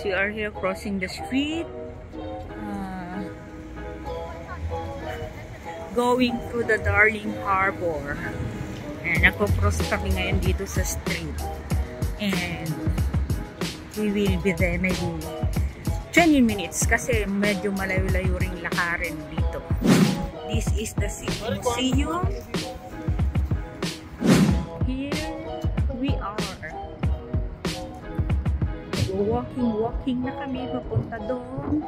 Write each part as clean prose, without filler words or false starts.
guys, we are here crossing the street. Going through the Darling Harbor. And nagpo-cross kami ngayon dito sa street. And we will be there maybe 20 minutes kasi medyo malayo-layo ring lakarin dito. This is the Sydney Museum. Here we are. Walking na kami papunta doon.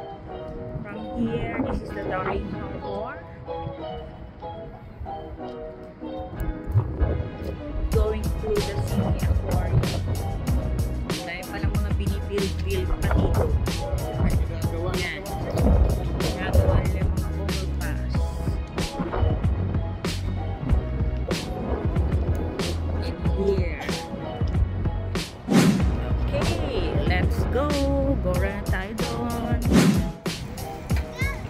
From here, this is the Darling Harbor. Going through the Sydney Aquarium. Dahil palang mga binibuild pa dito. Yan. Nagawa nila mga overpass. And here. Okay, let's go. Gora na tayo doon.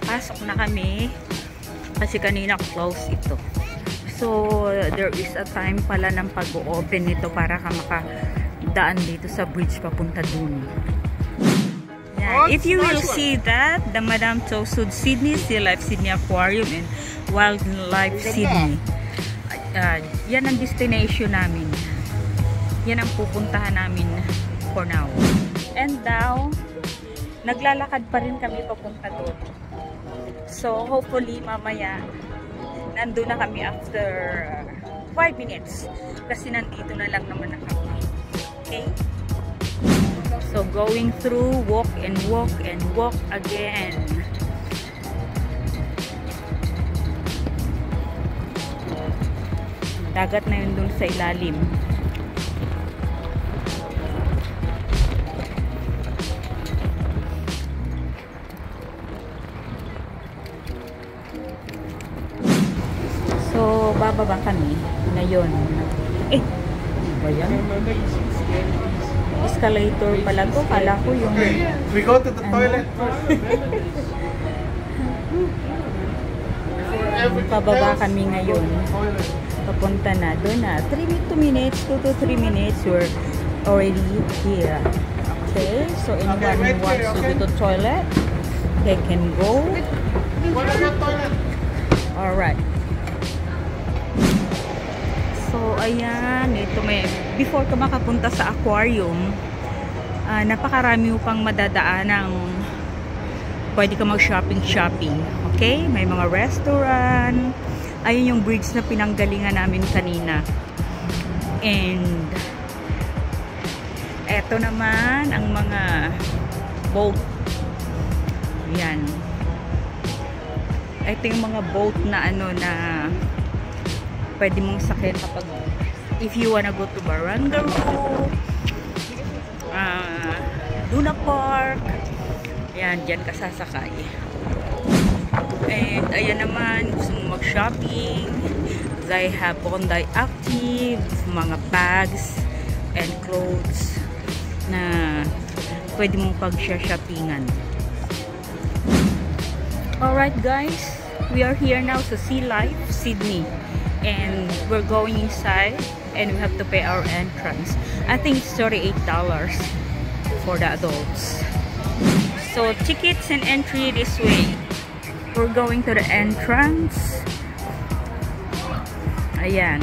Pasok na kami. Kasi kanina close ito. So, there is a time pala ng pag-open nito para ka makadaan dito sa bridge papunta dun. Yeah. If you will see that, the Madame Tussauds Sydney, Sea Life Sydney Aquarium and Wildlife Sydney. Yan ang destination namin. Yan ang pupuntahan namin for now. And now, naglalakad pa rin kami papunta doon. So, hopefully, mamaya, nandun na kami after 5 minutes. Kasi nandito na lang naman na kami. Okay? So, going through, walk and walk and walk again. Dagat na yun dun sa ilalim. So, bababa kami ngayon. Ano ba yan? Escalator pala to. Kala ko yung... We go to the toilet. Pababa kami ngayon. Papunta na. Doon na. 2 to 3 minutes, we're already here. Okay? So, anyone who wants to go to the toilet, they can go. Alright. So, ayan, ito may, before ka makapunta sa aquarium, napakarami mo pang madadaan pwede ka mag-shopping. Okay? May mga restaurant. Ayun yung bridge na pinanggalingan namin kanina. And, eto naman, ang mga boat. Yan. Ito yung mga boat na pwede mong sakyan kapag if you wanna go to Barangaroo, Luna Park, yan, dyan ka sasakay. And ayan naman, gusto mong mag-shopping, they have Bondi Active, mga bags and clothes na pwede mong pag-shoppingan. Alright guys, we are here now sa Sea Life Sydney. And we're going inside and we have to pay our entrance. I think it's $38 for the adults. So tickets and entry this way. We're going to the entrance. Ayan.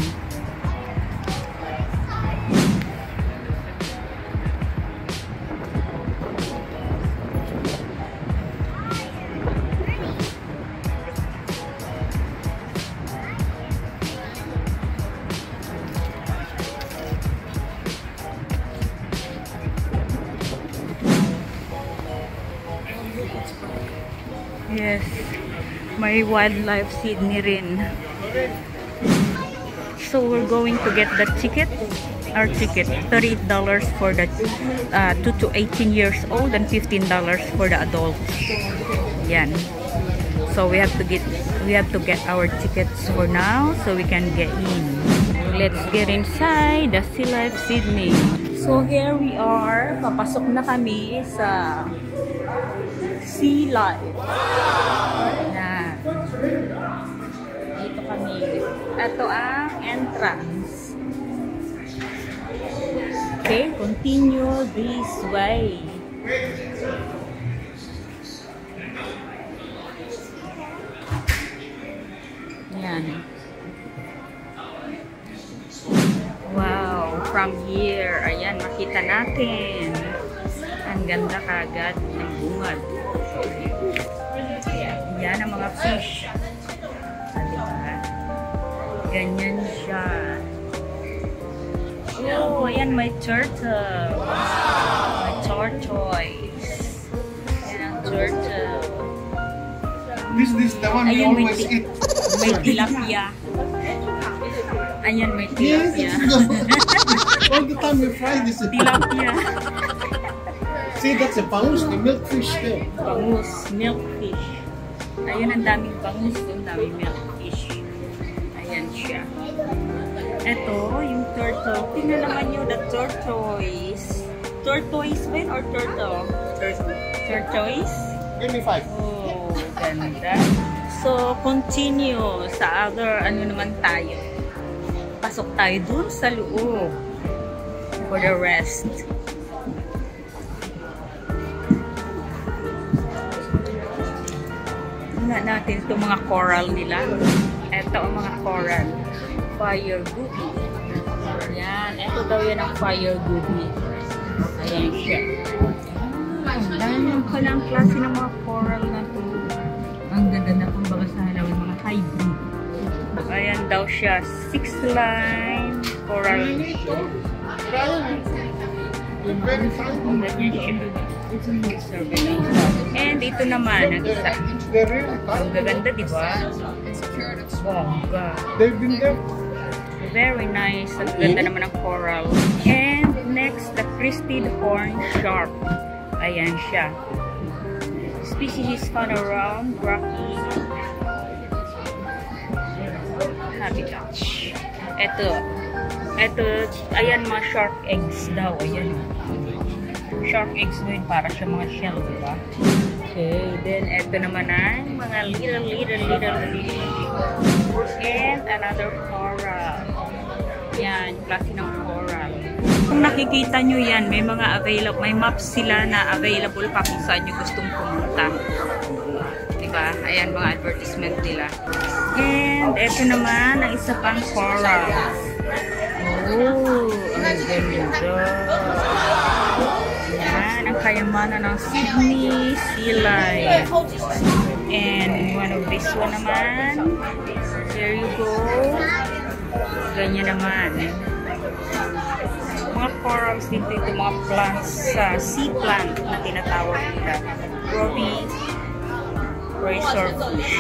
Yes, may Wildlife Sydney rin. So we're going to get the ticket. Our ticket, $38 for the 2 to 18 years old and $15 for the adults. Yan. So we have to get our tickets for now so we can get in. Let's get inside the Sea Life Sydney. So here we are. Papasok na kami sa Sea Life. Yan. Dito kami. Ito ang entrance. Okay, continue this way. Ayan. Wow, from here, ayan, makita natin. Ang ganda kagad ng bungad. Ayan ang mga fish. Diba? Ganyan siya. Oh, ayan, may turtle. May tortoise. Ayan ang turtle. This the one we Ayun, always eat. may tilapia. Ayan, may tilapia. All the time we fry this. Tilapia. See, that's a bangus, the milkfish there. Bangus, milkfish. Ayun, ang daming bangus doon, daming milkfish. Ayan siya. Ito, yung turtle. Tingnan naman nyo, the tortoise. Tortoise ba yun or turtle? Tortoise? Give me 5. Oh, ganda. So, continue sa other, ano naman tayo. Pasok tayo dun sa loob. For the rest. Tingnan natin itong mga coral nila. Ito ang mga coral. Fire goby. Ayan. Ito daw yan ang fire goby. Ayan siya. Dahil palang klase ng mga coral na to. Ang ganda na kung baga sa halawin, mga hybrid. Ayan daw siya. 6-line coral. Ganyan siya. And ito naman, ang isa. Ang gaganda, di ba? Bongga. They've been there. Very nice. Ang ganda naman ng coral. And next, the crested horn shark. Ayan siya. Species is found around rocky habitat. Ito, ayan mga shark eggs daw. Ayan. Shark eggs din para sa mga shell, diba? Okay, then ito naman ay mga little fish. And another coral. Yan, klase ng coral. Kung nakikita nyo yan, may mga available, may maps sila na available pa kung saan nyo gustong pumunta. Diba? Ayan, mga advertisement nila. And ito naman, ang isa pang coral. Oh, ang ganda. Yan, ang kayamanan ng Sydney Sea Life. And one of this one naman. There you go. Ganyan naman. Mga corals dito, ito mga plants, sea plant na tinatawag nila. Ruby razorfish.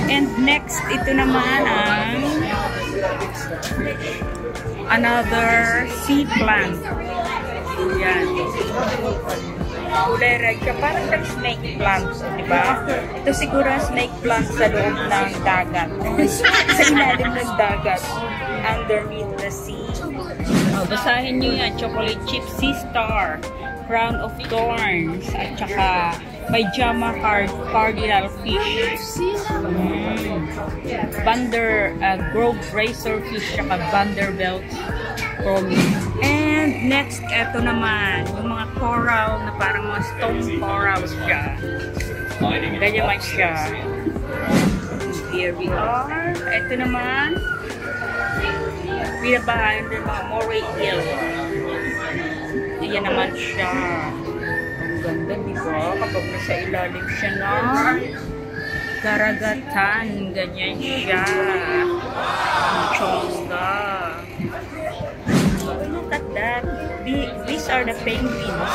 And next, ito naman ang another sea plant. Yan. Kulay red siya. Parang snake plant. Diba? Ito siguro snake plant sa loob ng dagat. Sa ilalim ng dagat. Underneath the sea. Oh, basahin nyo yan. Chocolate chip sea star. Crown of thorns. At saka may Jama cardinal fish. Grove razorfish. Saka Vanderbilt Promi. And next, eto naman, yung mga coral na parang mga stone corals siya. Ganyan man siya. Here we are. Eto naman, pinabahan ng mga moray eel. Ayan naman siya. Ang ganda, diba? Kapag nasa ilalim siya na karagatan, ganyan siya. Ang chongga. Look at that. These are the penguins.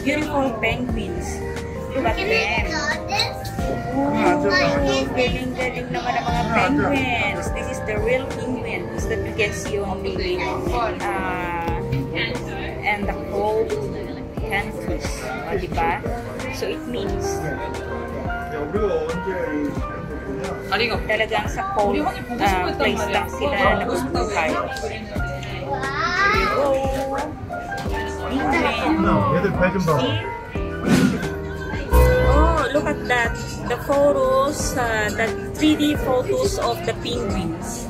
Beautiful penguins. Look at them. Galing-galing naman ang mga penguins. This is the real penguins that you can see on the and the cold countries. Diba? So it means talagang sa cold place lang sila nabubuhay. Oh, look at that. The photos, the 3D photos of the penguins.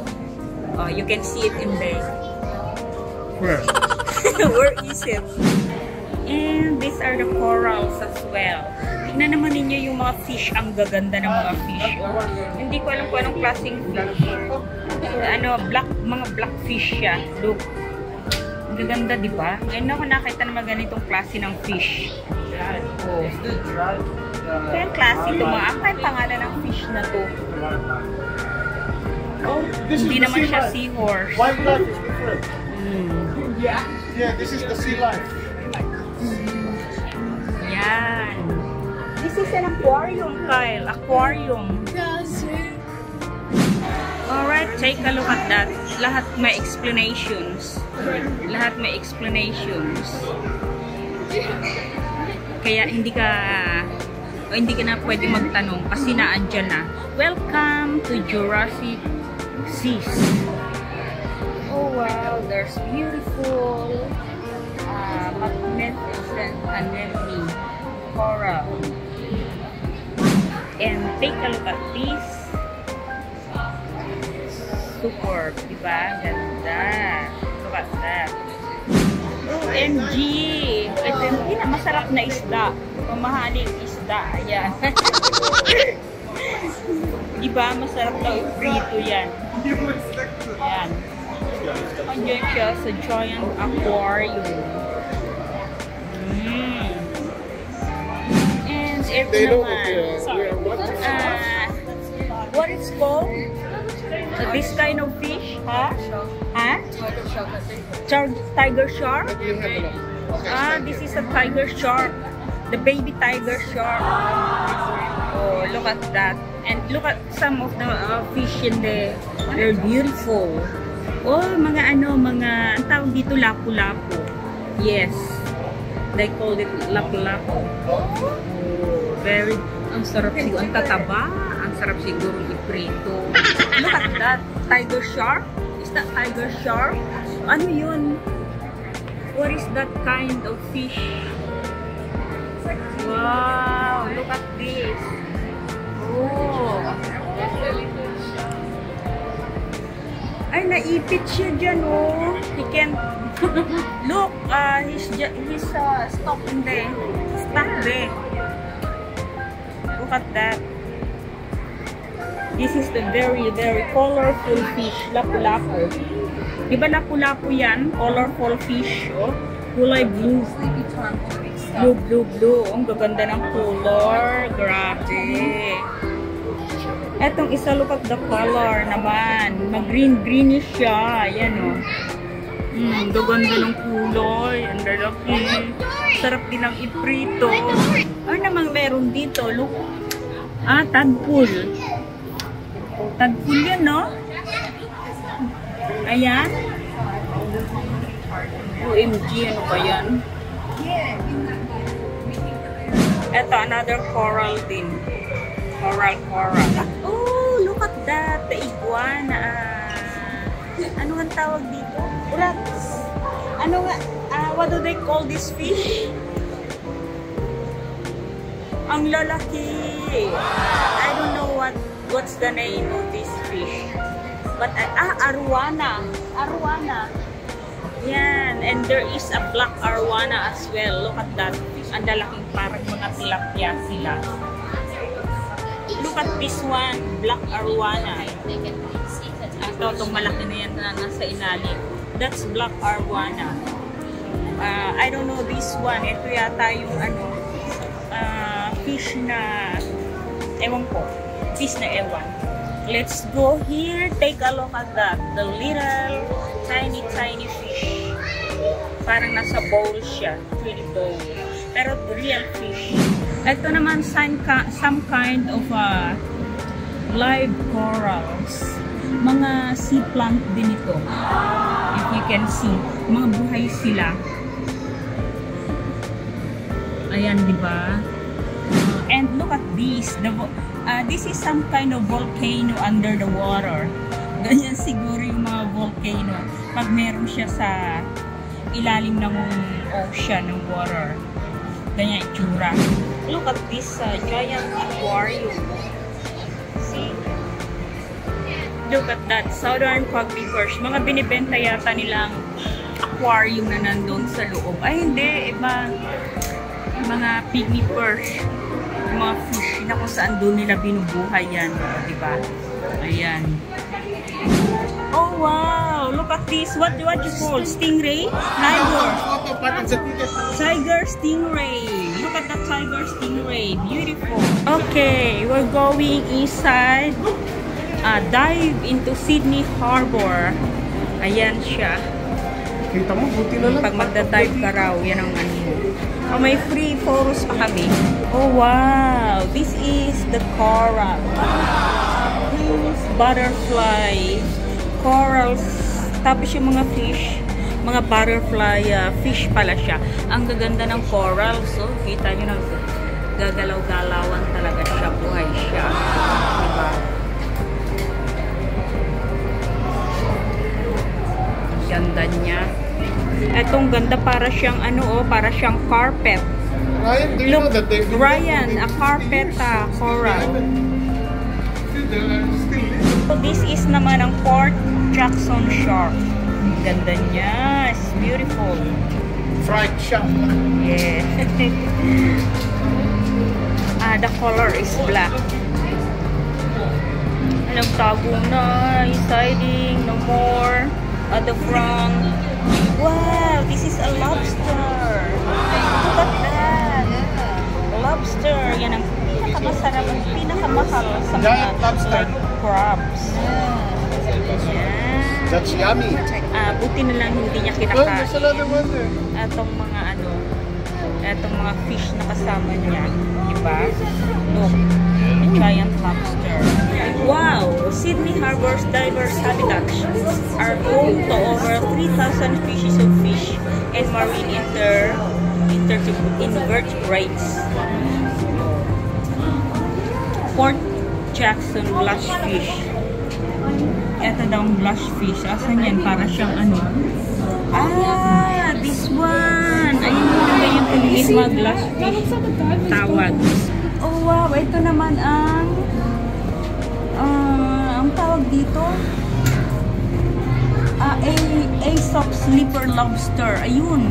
You can see it in there. Where? Where is it? And these are the corals as well. Tignan naman ninyo yung mga fish. Ang gaganda ng mga fish. Hindi ko alam kung anong klaseng fish. Ano, mga black fish siya. Look. Ang gaganda, di ba? Ngayon ako nakita naman ganitong klase ng fish. Oh. Ito yung klase ito. Ano yung pangalan ng fish na to? Oh, Hindi naman siya seahorse. Wildlife is different. Yeah, this is the sea life. Yan. This is an aquarium, Kyle. Aquarium. Alright, take a look at that. Lahat may explanations. Lahat may explanations. Kaya hindi ka na pwede magtanong kasi naandyan na. Welcome to Jurassic Seas. Oh wow, there's beautiful magnificent anemone coral. And take a look at this. Superb, diba? Ganda. Look at that. OMG! Ito yung masarap na isda. Mamahaling isda. Ayan. Diba? Masarap na prito yan. Ayan. Andiyan siya sa giant aquarium. And ito naman. What is called? This kind of fish? Huh? Tiger shark? This is a tiger shark. The baby tiger shark. Oh, look at that. And look at some of the fish in there. They're beautiful. Oh, ang tawag dito, lapu-lapu. Yes. They call it lapu-lapu. Oh, ang sarap siguro. Ang tataba. Ang sarap siguro iprito. Look at that. Tiger shark? Is that tiger shark? Ano yun? What is that kind of fish? Wow! Look at this. Oh! Ay, naipit siya dyan, oh. He can... Look, he's stuck in there. Stuck there. Look at that. This is the very, very colorful fish. Lapu-lapu. Diba lapu-lapu yan? Colorful fish, oh. Kulay blue. Blue, blue, blue. Ang gaganda ng color. Grabe. Etong isa, look at the color naman. Mag-green-greenish siya. Ayan, oh. Gaganda ng kulay. Ang lalaki. Sarap din ng iprito. Ano namang meron dito? Look. Tadpole. Tadpole yun, no? Ayan. OMG, ano ba yan? Ito, another coral din. Coral. Oh, look at that. The iguana. Ano ang tawag dito? Urax. Ano nga? What do they call this fish? Ang lalaki. I don't know what's the name of this fish. But, arowana. Arowana. Yan. And there is a black arowana as well. Look at that. Ang lalaking parang mga tilapia sila. Look at this one. Black arowana. Itong malaki na yan na nasa ilalim. That's black arowana. I don't know this one. Ito yata yung fish na ewan ko. Fish na ewan. Let's go here. Take a look at that. The little tiny fish. Parang nasa bowl siya. Pretty bowl. Pero real fish. Ito naman some kind of live corals. Mga sea plant din ito. If you can see. Mga buhay sila. Ayan, di ba? And look at this. This is some kind of volcano under the water. Ganyan siguro yung mga volcano. Pag meron siya sa ilalim ng ocean, ng water. Ganyan itsura. Look at this giant aquarium. See? Look at that. Southern Quagmivers. Mga binibenta yata nilang aquarium na nandun sa loob. Ay, hindi. Iba. Mga pygmy perch. Mga fish na kung saan doon nila binubuhay yan. Diba? Ayan. Oh, wow! Look at this. What you call? Stingray? Tiger. Tiger stingray. Look at the tiger stingray. Beautiful. Okay, we're going inside. Dive into Sydney Harbor. Ayan siya. Kita mo, buti na lang. Pag magda-dive ka raw, yan ang ano. Oh, may free photos pa kami. Oh, wow! This is the coral. Butterfly. Corals. Tapos yung mga fish, mga butterfly fish pala siya. Ang gaganda ng coral. So, kita nyo na gagalaw-galawan talaga siya. Buhay siya. Diba? Ganda niya. Etong ganda para siyang ano oh, para siyang carpet. Ryan, do you know that they've been Ryan, a carpet coral. So this is naman ang Port Jackson shark. Ganda niya. It's beautiful. fried shark. Yes. The color is black. Nagtago na. He's hiding. No more. At the front. Wow, this is a lobster. Look at that. Lobster. Yan ang pinakamasarap at pinakamahal sa mga lobster. Crabs. Yeah. That's yummy. Buti na lang hindi niya Oh, kinakain. there's another one there. Etong mga ano, etong mga fish na kasama niya. Diba? Look. A giant lobster. Wow! Sydney Harbor's diverse habitats are home to over 3,000 species of fish and marine invertebrates. Port Jackson blush fish. Ito daw ang blush fish. Asan yan? Para siyang ano? This one! Ayun mo na yung kulit mga blush fish. Tawag. Oh wow! Ito naman ang tawag dito? Aesop sleeper lobster. Ayun.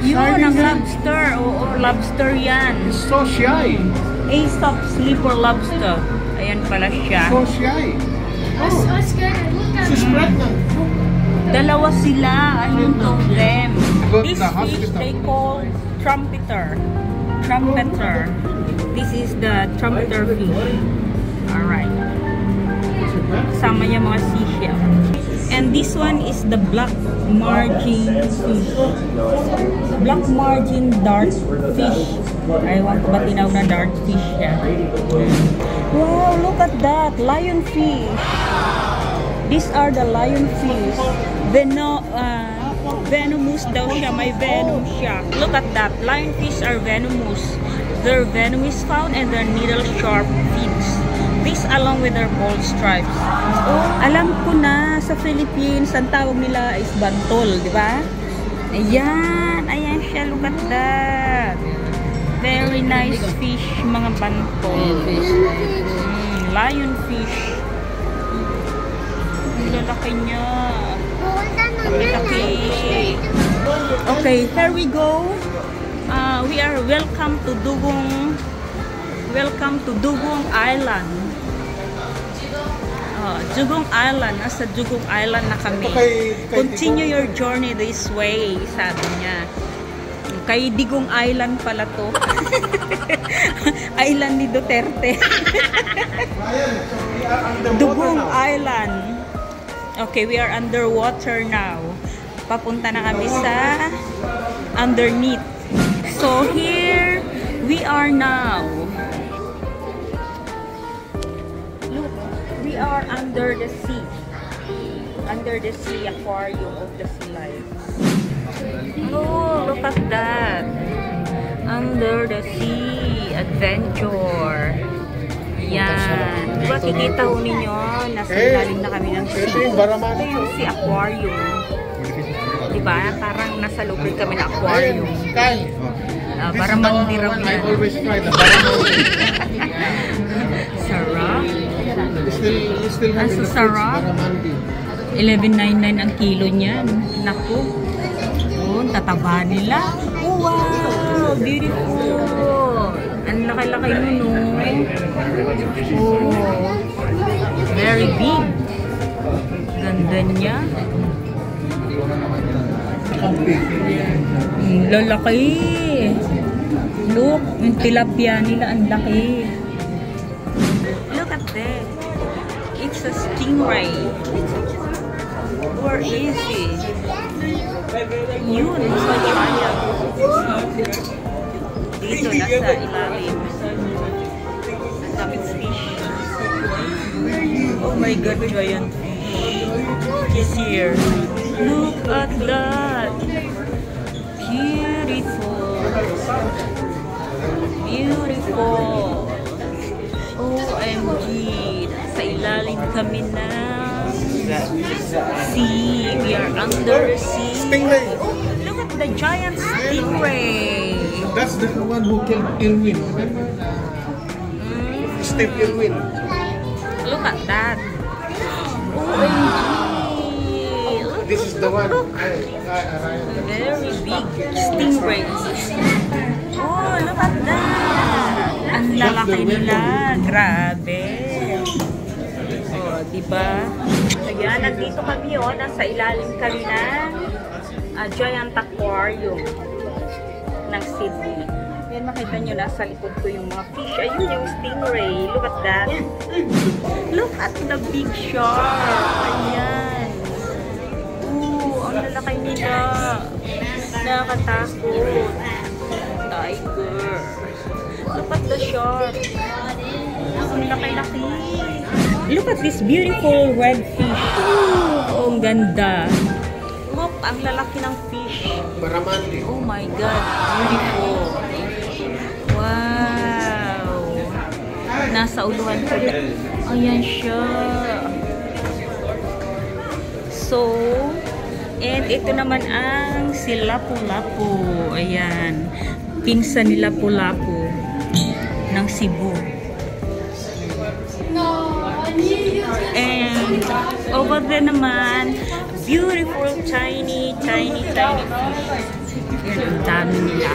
Yun, ang lobster. Oo, lobster yan. It's so shy. Aesop sleeper lobster. Ayan pala siya. So shy. She's pregnant. Dalawa sila. Ayun to them. Go to This the fish hospital. they call trumpeter. Trumpeter. This is the trumpeter fish. Alright. Kasama niya mga seashell. And this one is the black margin fish. Black margin dart fish. I want ba tinawag na dart fish siya. Wow, look at that. Lionfish. These are the lionfish. Venomous daw siya. May venom siya. Look at that. Lionfish are venomous. Their venom is found in their needle-sharp fins. This along with their bold stripes. Oh, alam ko na. Sa Philippines, ang tawag nila is bantol. Di ba? Ayan. Ayan siya. Look at that. Very nice fish. Mga bantol. Lionfish. Lalaki niya. Lalaki. Okay, here we go. We are welcome to Dugong Island. Dugong Island. Nasa Dugong Island na kami. Continue your journey this way, sabi niya. Kay Digong Island pala to. Island ni Duterte. Dugong Island. Okay, we are underwater now. Papunta na kami sa underneath. So here we are now. Look, we are under the sea. Under the sea aquarium of the sea life. Oh, look at that. Under the sea adventure. Yan. Diba kikita ho ninyo, nasa ilalim na kami ng sea. Ito yung sea aquarium. Diba? Parang nasa loob kami ng aquarium. Baramandi raw na. Sarap. Ang sarap. 11.99 ang kilo niyan. Naku. Oh, tataba nila. Wow! Beautiful! Ang laki-laki nun, no? Oh. Very big. Ganda niya. Lalaki. Look, yung tilapia nila, ang laki. Look at that. It's a stingray. Where is it? Yun, sa giant. Dito, nasa ilalim. Ang daming fish. Oh my God, giant fish. He's here. Look at that. Beautiful. Beautiful. OMG. Sa ilalim kami na. See, we are under the sea. Stingray. Oh, look at the giant stingray. That's the one who killed Irwin. Remember? Steve Irwin. Look at that. OMG. This is the one. Very big stingray. Oh, look at that. Ang lalaki nila. Grabe. Oh, diba? Ayan, nandito kami, oh. Nasa ilalim kami ng giant aquarium ng Sydney. Ayan, makita nyo, nasa likod ko yung mga fish. Ayun yung stingray. Look at that. Look at the big shark. Ayan. Ang lalaki nila. Nakakatakot. Tiger. Look at the shark. Ang laki-laki. Look at this beautiful red fish. Oh, ang ganda. Look, ang lalaki ng fish. Baramandi. Oh my God. Beautiful. Wow. Nasa uluhan ko. Ayan siya. So, and ito naman ang si Lapu-Lapu. Ayan. Pinsan ni Lapu-Lapu ng Cebu. And over there naman, beautiful tiny fish. Yan, ang dami nila.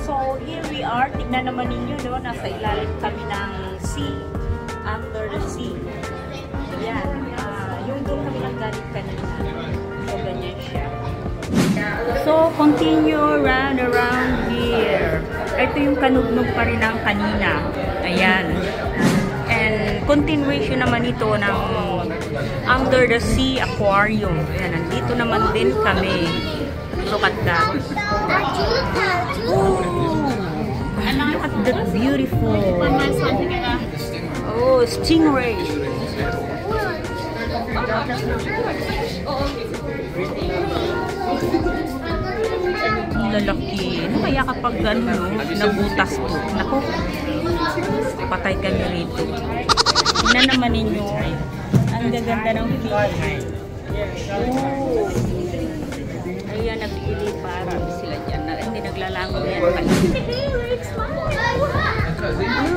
So, here we are. Tignan naman ninyo, no? Nasa ilalim kami ng sea. Under the sea. Yan. Yung doon kami nanggaling kanina. So, ganyan siya. So, continue around here. Ito yung kanugnog pa rin ng kanina. Ayan. And continuation naman ito ng Under the Sea Aquarium. Ayan, nandito naman din kami. Look at that. Oh, look at that beautiful. Oh, stingray. Lalaki. Ano kaya kapag ano, nabutas to? Naku, patay kami rito. Tingnan naman ninyo. Ang gaganda ng fish. Oh. Ayan, nagpili para sila dyan. Hindi naglalango yan.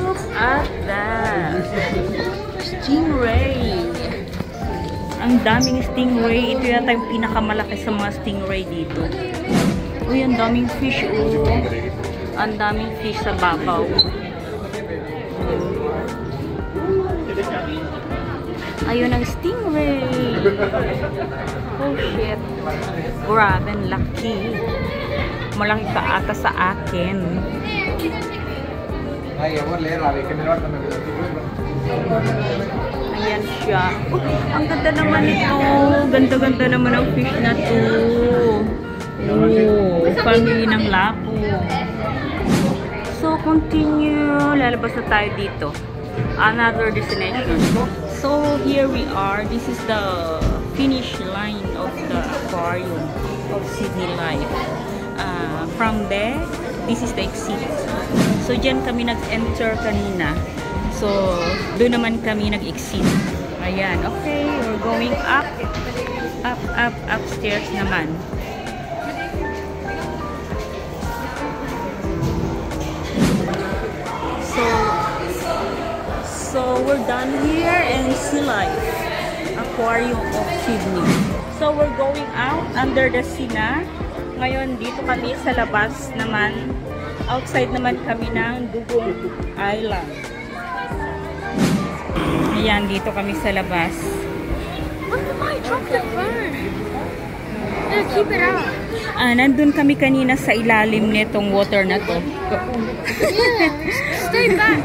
Look at that. Stingray. Ang daming stingray. Ito yata yung pinakamalaki sa mga stingray dito. Uy, ang daming fish, oh. Ang daming fish sa babaw. Ayun ang stingray. Oh, shit. Grabe, ang laki. Malaki ka ata sa akin. Ayan siya. Ang ganda naman ito. Ganda-ganda naman ang fish na to. Oh, family ng lapo. So, continue. Lalabas na tayo dito. Another destination. So, here we are. This is the finish line of the aquarium of Sydney Life. From there, this is the exit. So, dyan kami nag-enter kanina. So, doon naman kami nag-exit. Ayan. Okay, we're going up. Upstairs naman. So, So we're done here in Sea Life Aquarium of Sydney. So we're going out under the sea na. Ngayon dito kami sa labas naman. Outside naman kami ng Dugong Island. Ayan, dito kami sa labas. What am I? Drop the phone. Yeah, keep it out. Nandun kami kanina sa ilalim nitong water na to. Yeah, stay back.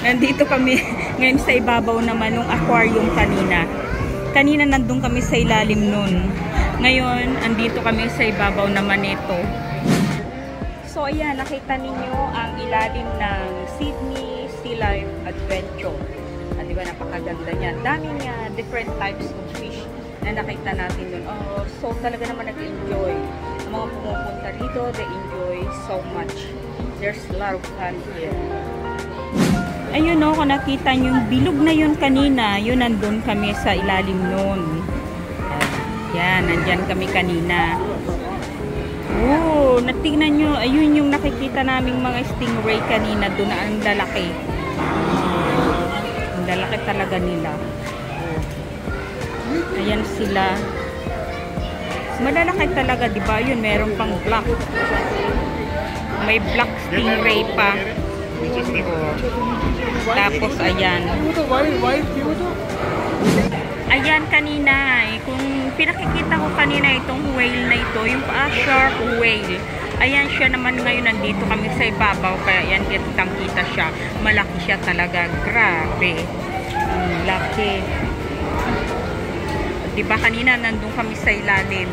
Nandito kami ngayon sa ibabaw naman ng aquarium kanina. Kanina nandun kami sa ilalim nun. Ngayon, andito kami sa ibabaw naman nito. So ayan, nakita ninyo ang ilalim ng Sydney Sea Life Adventure. Di ba, napakaganda niya. Daming different types of fish na nakita natin dun. So talaga naman nag-enjoy. Ang mga pumupunta rito, they enjoy so much. There's a lot of fun here. Ayun o, kung nakita nyo yung bilog na yun kanina, yun nandun kami sa ilalim nun. Yan, nandyan kami kanina. Oh, natignan nyo, ayun yung nakikita naming mga stingray kanina, doon na ang lalaki. Ang lalaki talaga nila. Ayan sila. Malalaki talaga, di ba? Yun, meron pang black. May black stingray pa. Tapos, ayan. Ayan, kanina. Kung pinakikita ko kanina itong whale na ito, yung shark whale. Ayan siya naman ngayon, nandito kami sa ibabaw. Kaya yan, kitang-kita siya. Malaki siya talaga. Grabe. Laki. Diba kanina nandun kami sa ilalim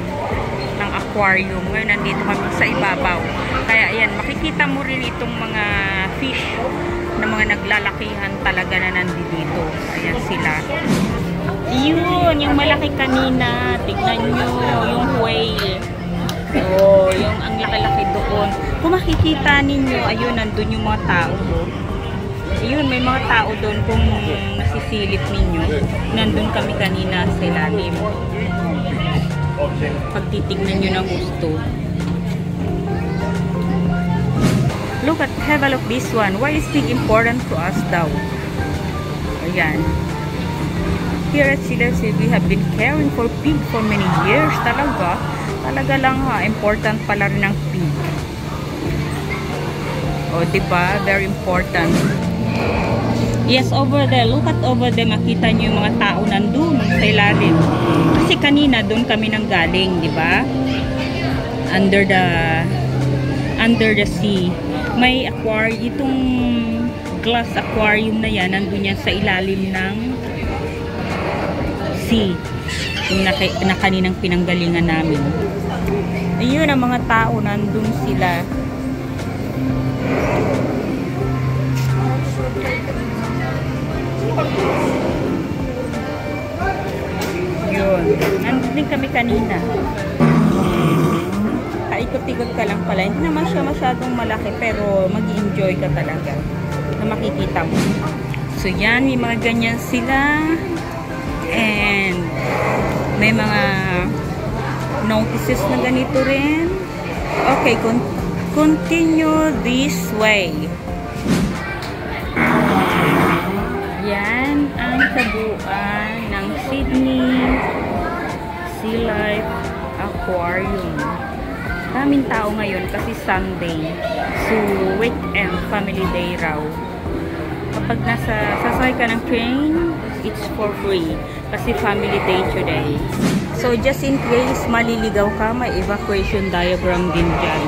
ng aquarium. Ngayon nandito kami sa ibabaw. Kaya ayan, makikita mo rin itong mga fish na mga naglalakihan talaga na nandito. Ayan sila. Yun, yung malaki kanina. Tignan nyo, yung whale. So, yung ang laki-laki doon. Kung makikita ninyo, ayun, nandun yung mga tao. Ayun, may mga tao doon kung nasisilip ninyo. Nandun kami kanina sa ilalim. Pag titignan nyo ng gusto. Look at, have a look this one. Why is pig important to us daw? Ayan. Here at Sea Life, we have been caring for pig for many years. Talaga. Talaga lang important pala rin ang pig. O, diba? Very important. Yes, over there. Look at over there. Makita nyo yung mga tao nandun sa ilalim. Kasi kanina doon kami nang galing, di ba? Under the sea. May aquarium. Itong glass aquarium na yan, nandun yan sa ilalim ng sea. Yung na kaninang pinanggalingan namin. Ayun, ang mga tao nandun sila. Yun. Nandun kami kanina. Paikot-ikot ka lang pala. Hindi naman siya masyadong malaki pero mag-enjoy ka talaga na makikita mo. So yan, may mga ganyan sila. And may mga notices na ganito rin. Okay, continue this way. Yan ang kabuuan ng Sydney Sea Life Aquarium. Daming tao ngayon kasi Sunday. So, weekend, family day raw. Kapag sasakay ka ng train, it's for free. Kasi family day today. So, just in case maliligaw ka, may evacuation diagram din dyan.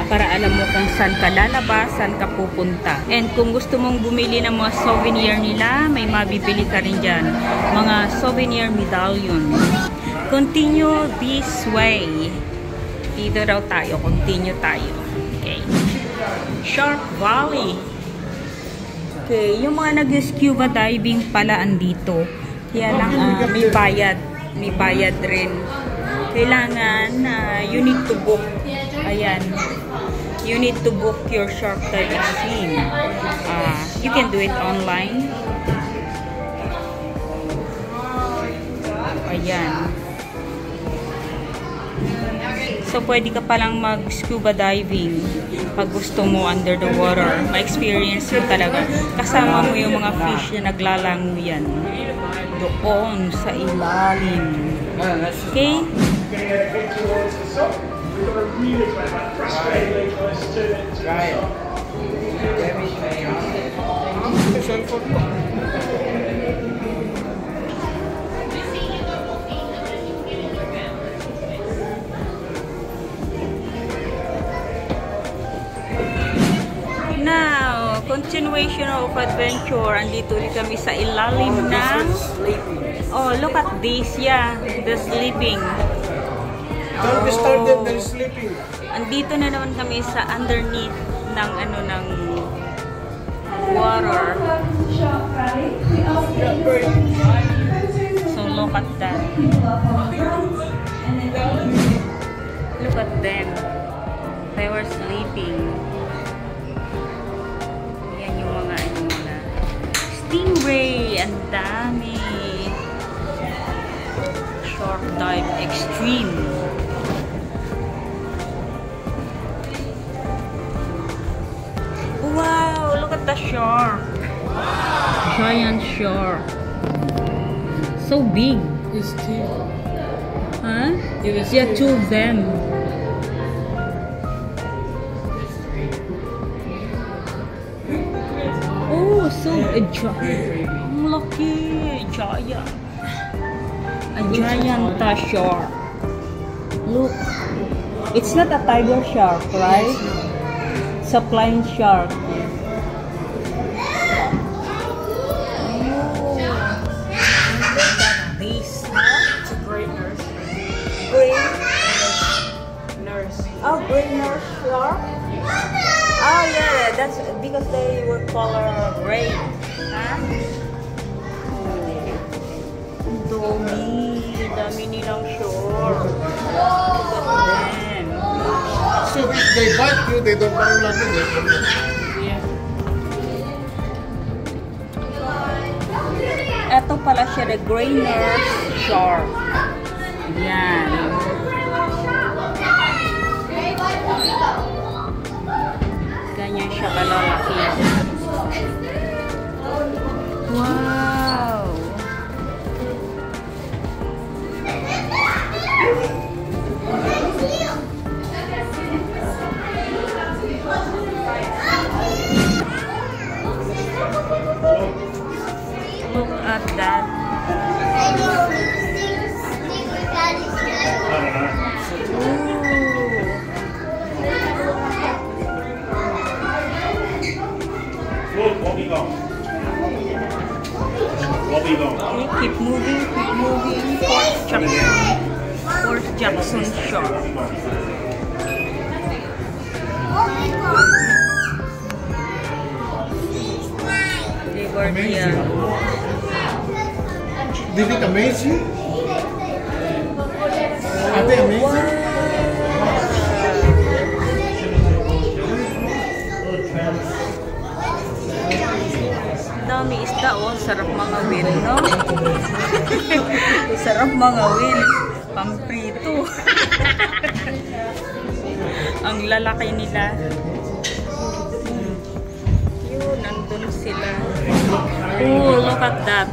Para alam mo kung saan ka lalabas, saan ka pupunta. And kung gusto mong bumili ng mga souvenir nila, may mabibili ka rin dyan. Mga souvenir medallion. Continue this way. Dito daw tayo. Continue tayo. Okay. Shark Valley. Okay. Yung mga nag-scuba diving pala andito. Kaya lang may bayad. May bayad rin. Kailangan you need to book. Ayan. You need to book your shark diving scene. You can do it online. Ayan. So, pwede ka palang mag-scuba diving pag gusto mo under the water. Ma-experience mo talaga. Kasama mo yung mga fish na naglalangoy yan. Doon sa ilalim. Okay? Now, continuation of adventure. Andito ulit kami sa ilalim ng... Oh, look at this. Yeah, the sleeping. Don't be started, they're sleeping. Andito na naman kami sa underneath ng ano ng water. So look at that. Look at them. They were sleeping. Yan yung mga ano nila. Stingray, ang dami. Shark dive extreme. Wow, look at the shark. Giant shark. So big. There's two. Huh? Yeah, Yeah, two of them. Oh, so a giant. Lucky giant. A giant shark. Look. It's not a tiger shark, right? It's a flying shark. This. It's a great nurse. Green. Nurse. Oh, green nurse shark? Oh, yeah. That's because they were color gray. Huh? Dami nilang shark. Look at them. So if they bite you, they don't bite nothing. Yeah. Ito pala siya, the gray nurse shark. Yan. Ganyan siya kalalaki. Wow! Look at that. Okay, keep moving. Fort Jackson Shore. They were here. Did it amaze you? Are they amazing? Dami isda, oh. Sarap mga wheel, no? Sarap mga wheel. Pamprito. Ang lalaki nila. Yun, nandun sila. Oh, look at that.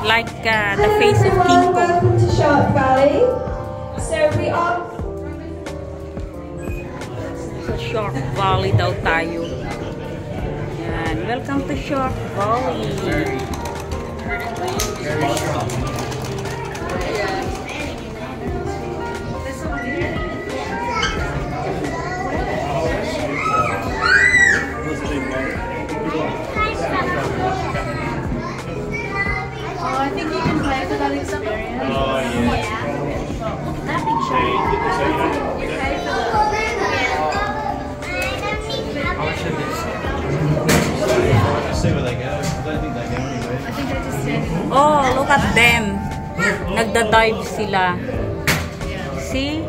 Like the face of King Kong. To Shark Valley. So we are. Sa Shark Valley daw tayo. Yan. Welcome to Shark Valley. I think you can play for that experience. Oh, yeah. That big shark. See where they go. I don't think they go anywhere. I think they're just standing. Oh, look at them. Nagda-dive sila. See?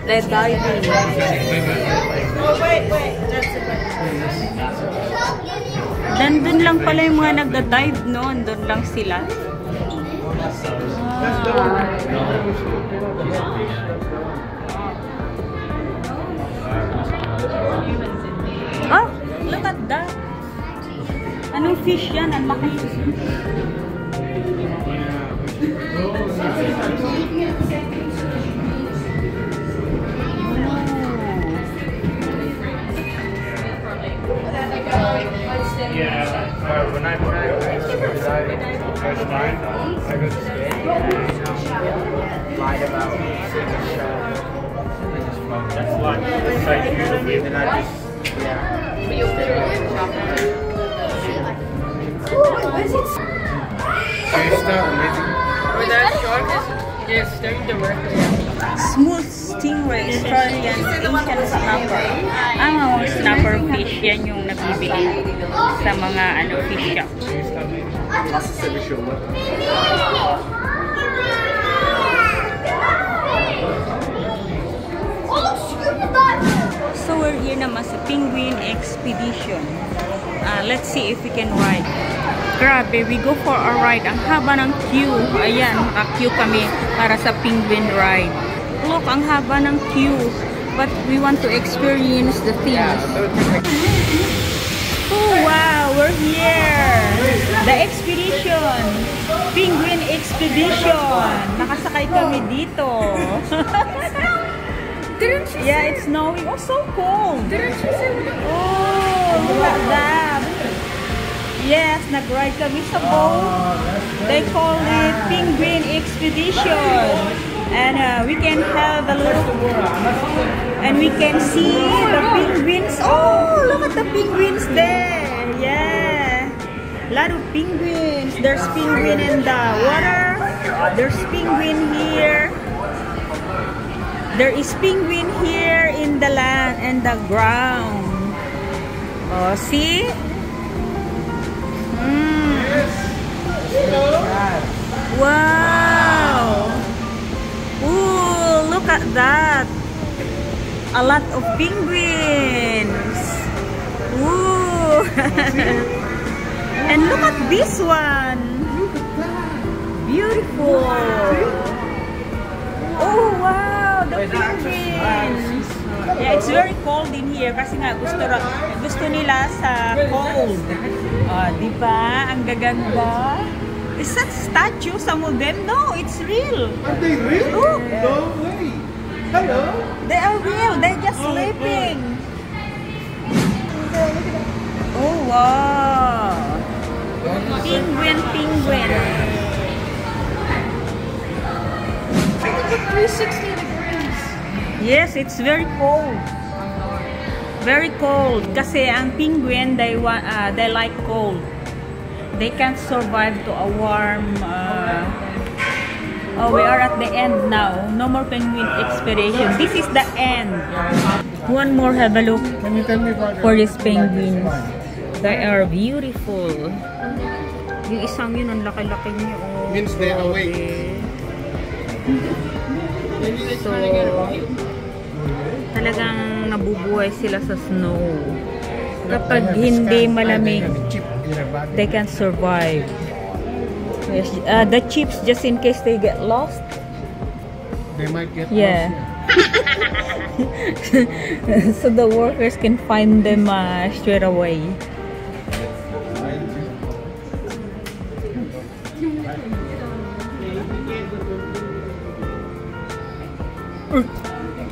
They're diving. Oh, wait. That's it. Nandun lang pala yung mga nagda-dive, no? Nandun lang sila. that? Anong fish yan? Ang laki. Yeah, when I went to the first time, I got scared. Lied about that's like so beautiful, and I just that shark is staring directly at me. Smooth stingray, Australian Asian snapper. Ang mga snapper fish, yan yung nabibili sa mga fish shop. So we're here naman sa Penguin Expedition. Let's see if we can ride. Grabe, we go for a ride. Ang haba ng queue. Ayan, naka-queue kami para sa penguin ride. Look, ang haba ng queue. But we want to experience the things. Oh, wow, we're here. The expedition. Penguin Expedition. Nakasakay kami dito. Yeah, it's snowing. Oh, so cold. Oh, look at that. Yes, nag-ride kami sa boat. They call it Penguin Expedition. And we can have a little... And we can see the penguins. Oh, look at the penguins there. Yeah. A lot of penguins. There's penguin in the water. There's penguin here. There is penguin here in the land and the ground. Oh, see? Wow! Ooh, look at that! A lot of penguins! Ooh! And look at this one! Beautiful! Oh, wow! The penguins! Yeah, it's very cold in here kasi nga gusto nila sa cold. Oh, di ba? Ang gaganda. Is that statue? Some of them? No, it's real. Are they real? Look. No way. Hello. They are real. They're just sleeping. Oh, wow. Penguin, penguin. 360 degrees. Yes, it's very cold. Very cold. Kasi ang penguin, they like cold. They can't survive to a warm... Oh, we are at the end now. No more penguin expedition. This is the end. One more, have a look for these penguins. They are beautiful. Yung isang yun, ang laki-laki niya. Oh, Means they're awake. So, talagang nabubuhay sila sa snow. Kapag hindi malamig, they can survive. Yes, the chips, just in case they get lost. They might get Yeah. So the workers can find them straight away.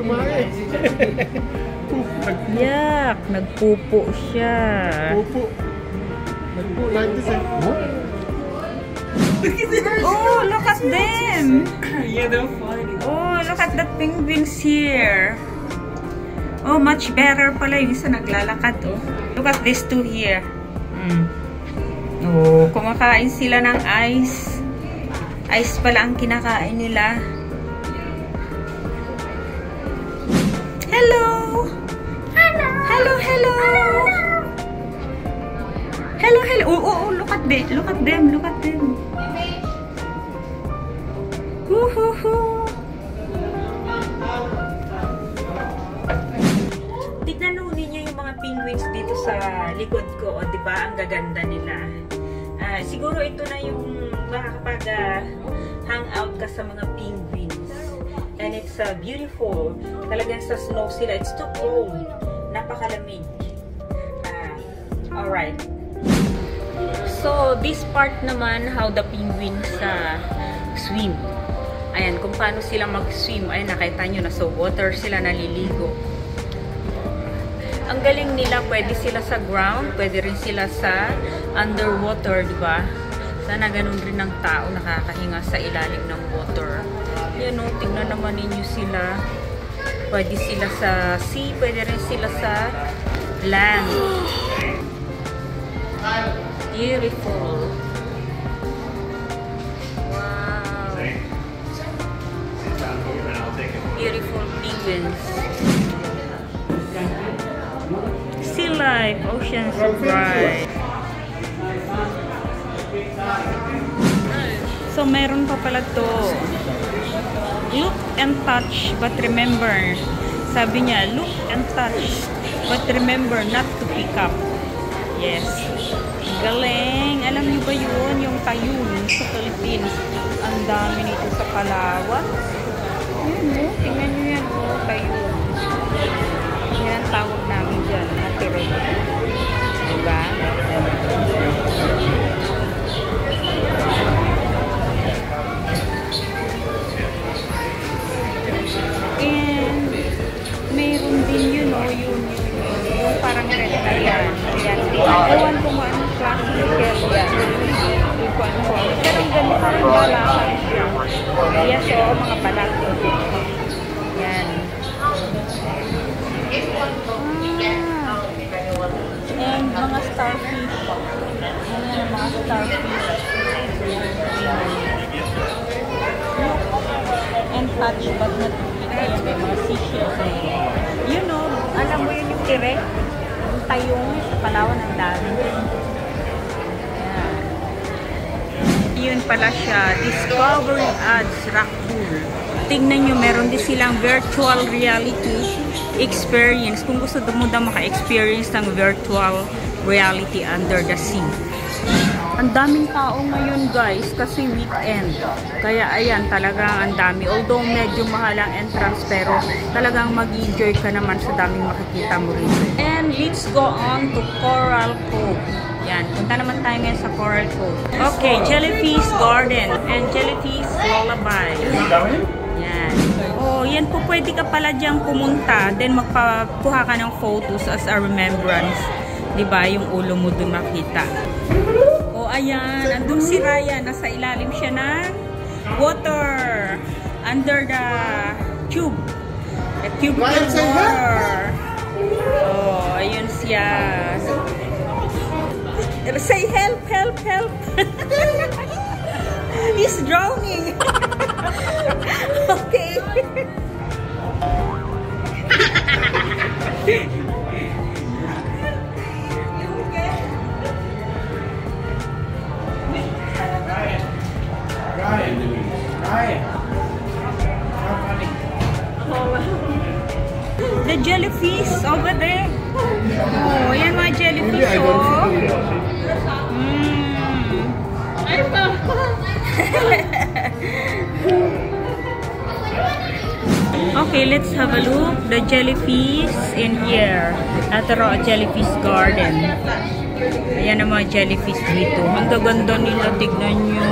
Tumae. Yak, nagpupo siya. Pupo. Nagpo like this. Oh, look at them. Yeah, they're fighting. Oh, look at the penguins here. Oh, much better pala yung isa naglalakad. Oh. Look at these two here. Oh, kumakain sila ng ice. Ice pala ang kinakain nila. Hello! Hello! Hello, hello! Hello, hello! Oh, look at them! Look at them! Look at them! Woohoo! Tignan nyo ninyo yung mga penguins dito sa likod ko. O, diba? Ang gaganda nila. Siguro ito na yung makakapag-hangout ka sa mga penguins. And it's beautiful. Talagang sa snow sila. It's too cold. Napakalamig. Alright. So, this part naman, how the penguins swim. Ayan, kung paano sila mag-swim. Ayan, nakita nyo, nasa water sila naliligo. Ang galing nila, pwede sila sa ground, pwede rin sila sa underwater, di ba? Sana ganun rin ng tao nakakahinga sa ilalim ng water. Yan o, tingnan naman ninyo sila. Pwede sila sa sea, pwede rin sila sa land. Beautiful. Wow. Beautiful penguins. Sea life, ocean so bright. So, meron pa pala to. Look and touch, but remember. Sabi niya, look and touch, but remember not to pick up. Yes. Galing. Alam niyo ba yun? Yung tayun sa Philippines. Ang dami nito sa Palawan. Yun, no? Tingnan niyo yan, oh. Tayun. Yan ang tawag namin dyan. Natiro. Diba? And mayroon din yun, oh. Yung parang red na yan. Ewan ko mo anong klase ng girl yan. Pero ang ganda parang balakan siya. Yes, oo, mga balat. Yan. And mga starfish. Ayan, mga starfish. And touch but not because may mga seashells na yun. You know, alam mo yun yung direct. Yung tayong sa Palawan ang dami. Ayan. Yun pala siya. Discovery Ads Rock Pool. Tingnan nyo, meron din silang virtual reality experience. Kung gusto mo daw maka-experience ng virtual reality under the sea. Ang daming tao ngayon guys kasi weekend. Kaya ayan, talagang ang dami. Although medyo mahal ang entrance pero talagang mag-enjoy ka naman sa daming makikita mo rin. And let's go on to Coral Cove. Yan, punta naman tayo ngayon sa Coral Cove. Okay, Jellyfish Garden and Jellyfish Lullaby. Yan. Oh, yan po, pwede ka pala diyang pumunta, then magpakuha ka ng photos as a remembrance. Diba? Yung ulo mo dun makita. Oh, ayan. Andun si Ryan. Nasa ilalim siya ng water. Under the tube. The tube of water. Oh, ayun siya. Say help, help, help. He's drowning. Okay. The jellyfish over there. Oh, yan mga jellyfish, oh. Okay, let's have a look. The jellyfish in here. Nataro jellyfish garden. Ayan ang mga jellyfish dito. Ang gaganda nila, tignan nyo.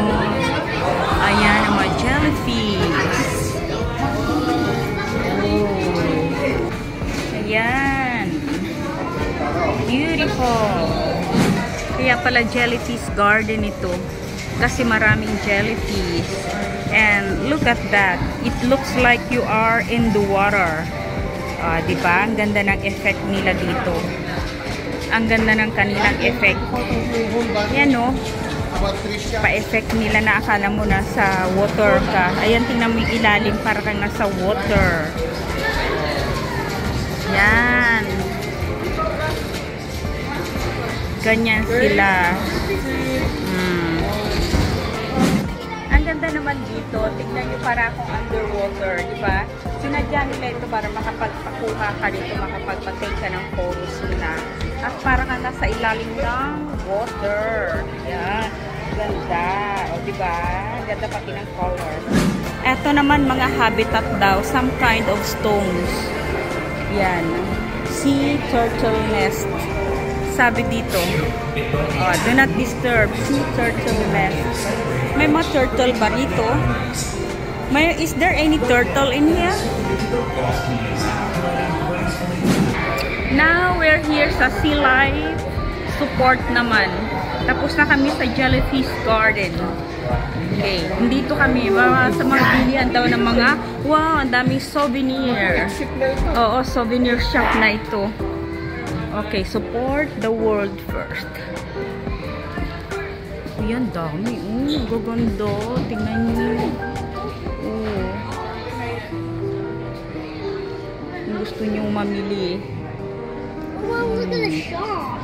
Ayan ang mga jellyfish. Oh. Ayan. Beautiful. Kaya pala jellyfish garden ito. Kasi maraming jellyfish. And look at that. It looks like you are in the water. Diba? Ang ganda ng effect nila dito. Ang ganda ng kanilang effect. Yan o. Pa-effect nila na akala mo nasa water ka. Ayan, tingnan mo yung ilalim para kang nasa water. Yan. Ganyan sila. Ang ganda naman dito. Tignan nyo para akong underwater, di ba? Sinadya nila ito para makapagpakuha ka dito, makapagpatake ka ng photos nila. At para ka nasa ilalim ng water. Yan. Ganda. O, di ba? Ganda pati ng color. Ito naman mga habitat daw. Some kind of stones. Yan. Sea turtle nest. sabi dito. Do not disturb. Sea turtle nest. May mga turtle ba rito? Is there any turtle in here? Now, we're here sa Sea Life Support naman. Tapos na kami sa Jellyfish Garden. Okay, dito kami. Sa mga bilihan daw ng mga, wow, ang daming souvenir. Oo, souvenir shop na ito. Okay, support the world first. Ayan, dami. Gaganda. Tingnan nyo. Gusto nyo mamili. Wow, look at the shop.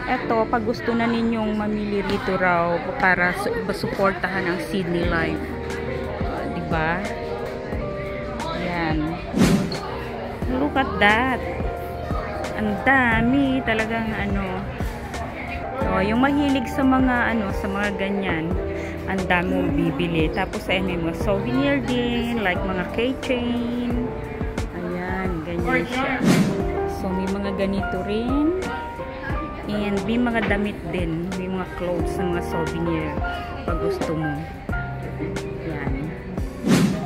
Eto, pag gusto na ninyong mamili rito raw para suportahan ang Sydney Life. Diba? Yan. Look at that. Ang dami. Talagang yung mahilig sa mga sa mga ganyan. Ang dami mong bibili. Tapos ay may mga souvenir din, like mga keychain. Ayan, ganyan siya. So may mga ganito rin. And may mga damit din. May mga clothes na mga souvenir pag gusto mo. Ayan.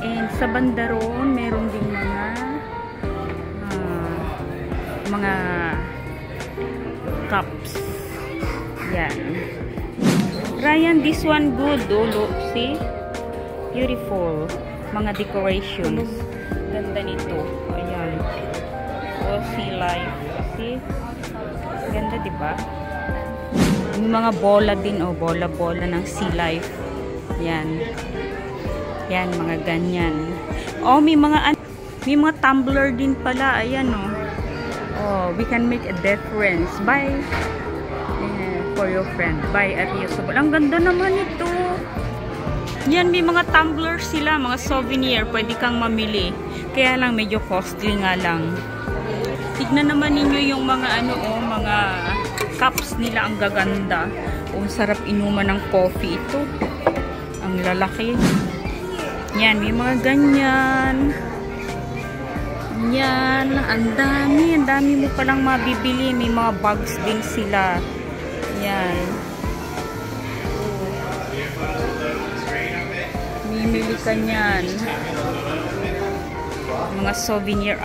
And sa banda roon, meron din mga cups. Yan. Ryan, this one good. Look, see? Beautiful. Mga decorations. Ganda nito. Ayan. Sea Life. See? Ganda, diba? May mga bola din. Bola-bola ng Sea Life. Yan. Yan, mga ganyan. May mga tumbler din pala. Ayan, we can make a difference. Buy for your friend. Buy at usable. Ang ganda naman ito. Yan, may mga tumblers sila, mga souvenir. Pwede kang mamili. Kaya lang, medyo costly nga lang. Tignan naman ninyo yung mga mga cups nila. Ang gaganda. Sarap inuman ng coffee ito. Ang lalaki. Yan, may mga ganyan. Yan, ang dami. Ang dami mo palang mabibili. May mga bags din sila. Yan. Mimili ka niyan. Mga souvenir.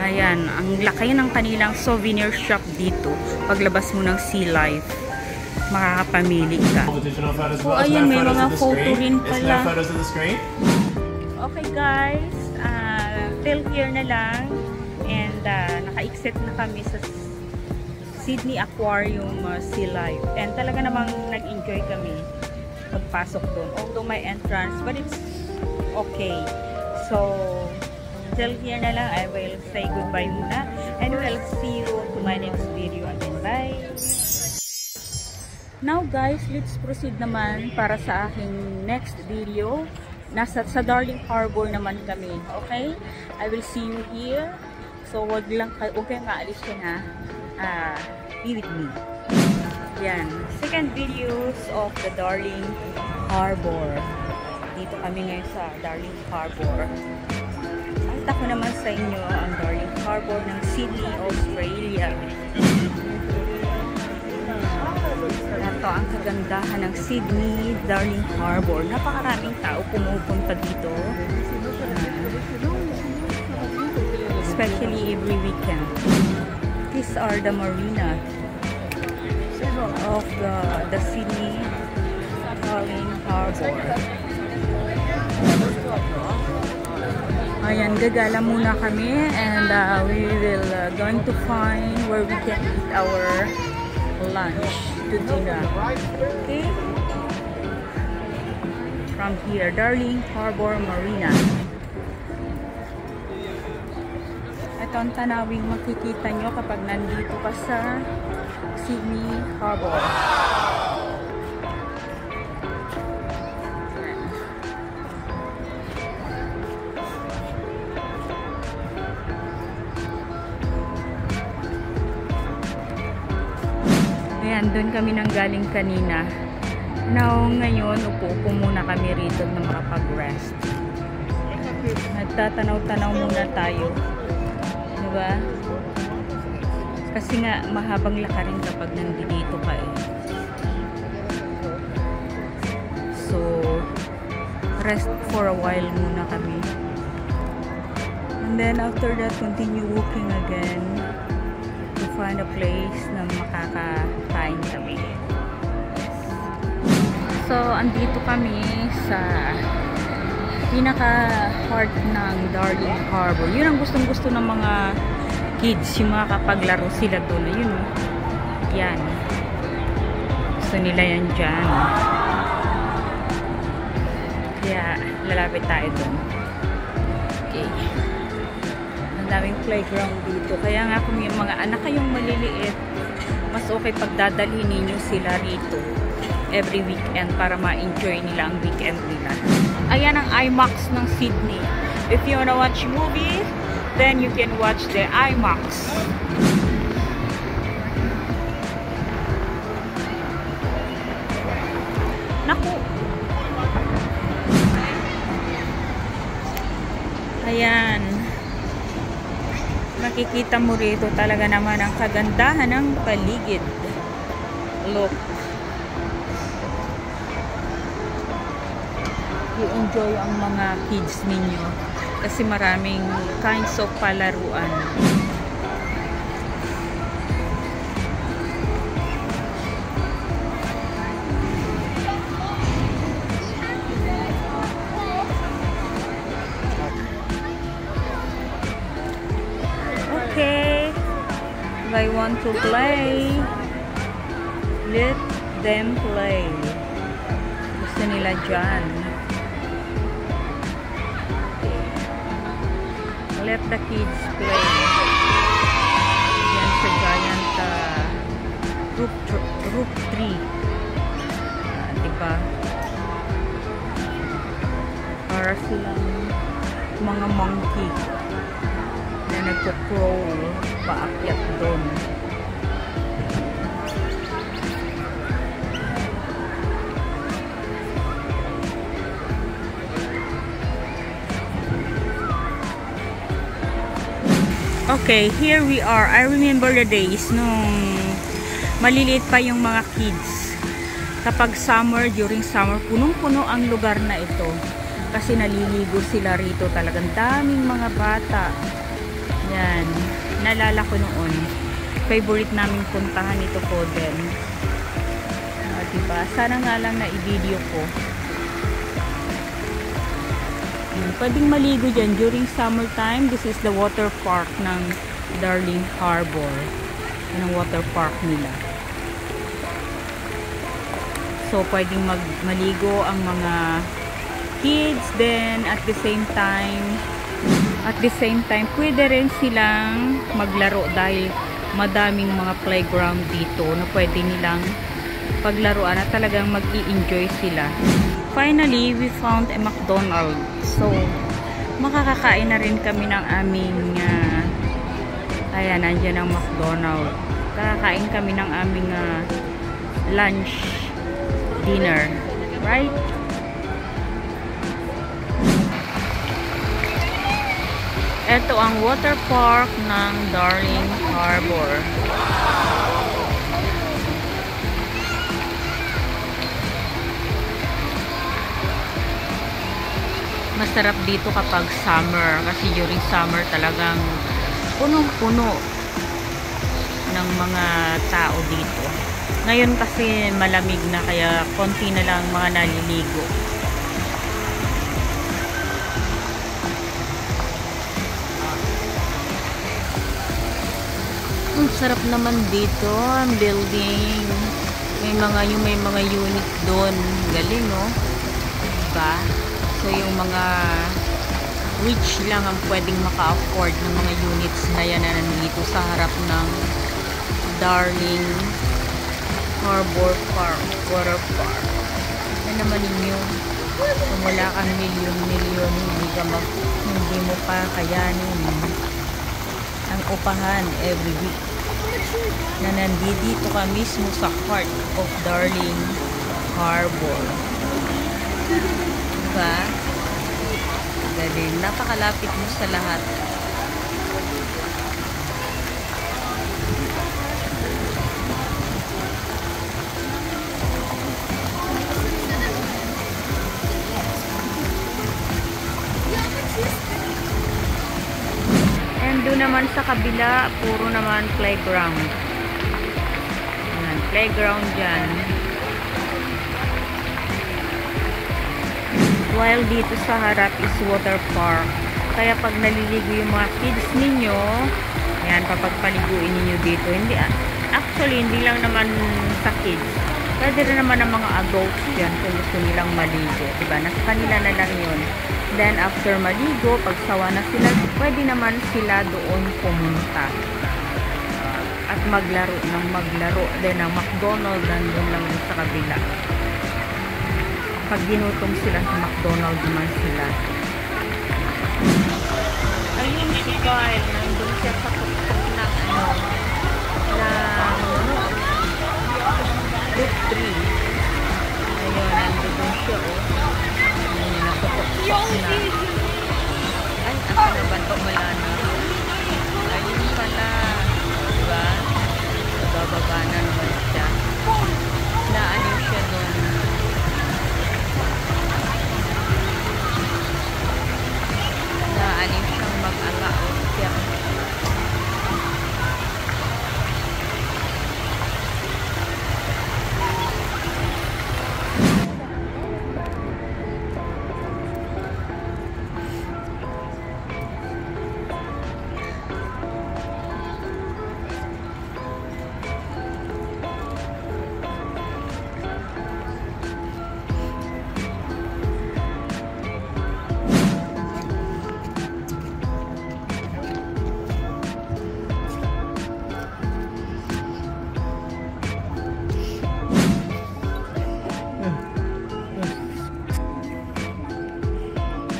Ayan, ang laki ng kanilang souvenir shop dito. Paglabas mo ng Sea Life, makakapamili ka. Ayan, may mga photo rin pala. Okay guys, till here na lang. And naka-exit na kami sa Sydney Aquarium Sea Life. And talaga namang nag-enjoy kami pagpasok doon. Although may entrance, but it's okay. So, till here na lang. I will say goodbye muna. And we'll see you to my next video again. Bye! Now guys, let's proceed naman para sa aking next video. Sa Darling Harbour naman kami. Okay? I will see you here. So, wag kayong aalis ka na. Be with me. Yan. Second videos of the Darling Harbour. Dito kami ngayon sa Darling Harbour. At ako naman sa inyo ang Darling Harbour ng Sydney, Australia. Ito ang kagandahan ng Sydney Darling Harbour. Napakaraming tao pumupunta dito. Especially every weekend. These are the marina of the Sydney Darling Harbour. Ayan, gagala muna kami and we will going to find where we can eat our lunch to dinner. Okay? From here, Darling Harbour Marina. Ito ang tanawing makikita nyo kapag nandito ka sa Sydney Harbour. Ayan, doon kami nang galing kanina. Now, ngayon, upo-upo muna kami rito na makapag-rest. Nagtatanaw-tanaw muna tayo. Diba? Kasi nga, mahabang lakarin kapag nandito ka eh. So, rest for a while muna kami. And then after that, continue walking again to find a place na makakain kami. So, andito kami sa pinaka-heart ng Darling Harbour. Yun ang gustong-gusto ng mga kids, yung mga kapaglaro sila doon. Ayun, yan. Gusto nila yan dyan. Kaya, lalapit tayo doon. Okay. Ang daming playground dito. Kaya nga kung yung mga anak kayong maliliit, mas okay pagdadalhin ninyo sila rito every weekend para ma-enjoy nila ang weekend nila. Ayan ang IMAX ng Sydney. If you wanna watch movie, then you can watch the IMAX. Naku! Ayan. Makikita mo rito talaga naman ang kagandahan ng paligid. Look. I-enjoy ang mga kids ninyo kasi maraming kinds of palaruan. Okay, if I want to play, let them play. Gusto nila dyan. Let the kids play. Yan sa giant roof tree. Diba? Para silang mga monkey na nagko-crawl paakyat doon. Okay, here we are. I remember the days nung maliliit pa yung mga kids. Kapag summer, during summer, punong-puno ang lugar na ito. Kasi naliligo sila rito. Talagang daming mga bata. Yan. Nalala ko noon. Favorite namin puntahan ito po din. Diba? Sana nga lang na i-video ko. Pwedeng maligo dyan during summertime. This is the water park ng Darling Harbour. Yan ang water park nila. So, pwedeng maligo ang mga kids. Then, at the same time, pwede rin silang maglaro dahil madaming mga playground dito na pwede nilang paglaruan at talagang mag-i-enjoy sila. Finally, we found a McDonald's. So, makakakain na rin kami ng aming ayan, nandiyan ang McDonald's. Kakain kami ng aming lunch, dinner. Right? Ito ang water park ng Darling Harbour. Masarap dito kapag summer kasi during summer talagang punong-puno ng mga tao dito. Ngayon kasi malamig na kaya konti na lang mga naliligo. Ang sarap naman dito ang building. May mga unit doon. Galing, no? Diba? So, yung mga rich lang ang pwedeng maka-afford ng mga units na yan na nandito sa harap ng Darling Harbour Park, Water Park. Yan naman ninyo. Kung wala kang milyon-milyon, hindi mo pa kayanin ang upahan every week. Na nandito ka mismo sa heart of Darling Harbour. Diba? Galing. Napakalapit mo sa lahat. doon naman sa kabila, puro naman playground. Ayan, playground dyan. While dito sa harap is water park. Kaya pag naliligo yung mga kids ninyo, ayan, papagpaliguin ninyo dito. Actually, hindi lang naman sa kids. Pwede rin naman ang mga adults dyan kung gusto nilang maligo. Diba? Nasa kanila na lang yun. Then, after maligo, pag sawa na sila, pwede naman sila doon pumunta. At maglaro ng maglaro. Then, ang McDonald's, nandun lang din sa kabila. Pag ginutom sila sa McDonald's naman sila. Ayun si Kyle, nandun siya sa tuktok ng fruit tree. Ayun, nandun siya, oh. Ayun, nakutuktok na. Ay, asa na ba ito? Wala na. Ayun pala. Diba? Bababa na naman siya. Naanin siya doon. Naanin siyang mag-alaot siya.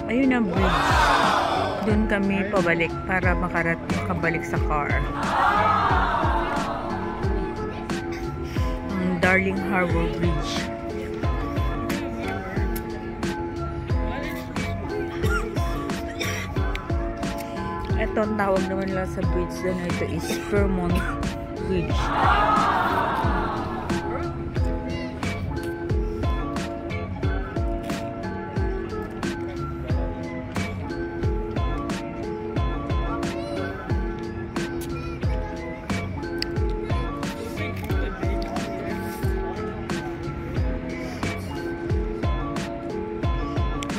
Ayun ang bridge. Doon kami pabalik para makabalik sa car. Ang Darling Harbour Bridge. Ito ang tawag naman nila sa bridge doon. Ito is Fairmont Bridge.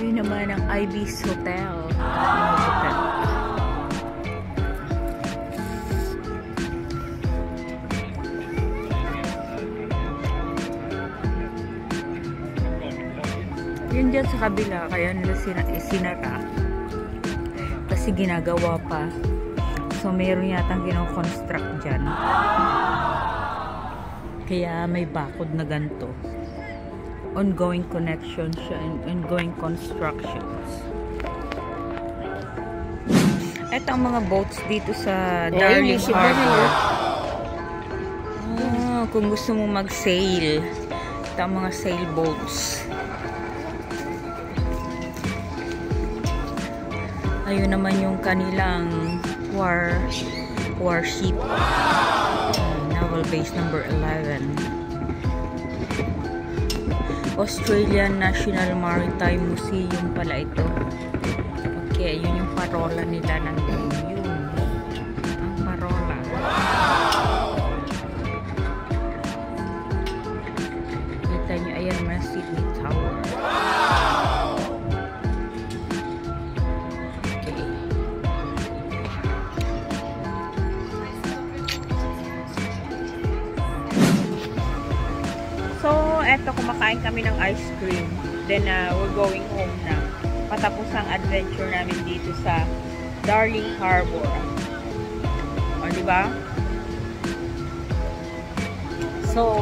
Yun naman ang Ibis Hotel. Yun dyan sa kabila, kaya nila sinara. Kasi ginagawa pa. So, mayroon yatang kino-construct dyan. Kaya may bakod na ganito. Ongoing connection siya and ongoing constructions. Ito ang mga boats dito sa Darling Harbour. Kung gusto mo mag-sail, ito ang mga sailboats. Ayun naman yung kanilang warship. Naval Base number 11. Australian National Maritime Museum pala ito. Okay, yun yung parola nila ng yun. Ang parola. Kita nyo, ayan mga Sydney Tower. So, eto, kumakain kami ng ice cream. Then, we're going home na. Patapos ang adventure namin dito sa Darling Harbour. O, diba? So,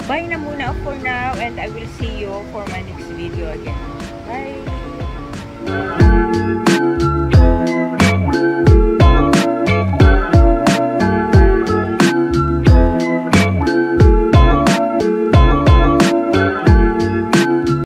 bye na muna for now and I will see you for my next video again. Bye!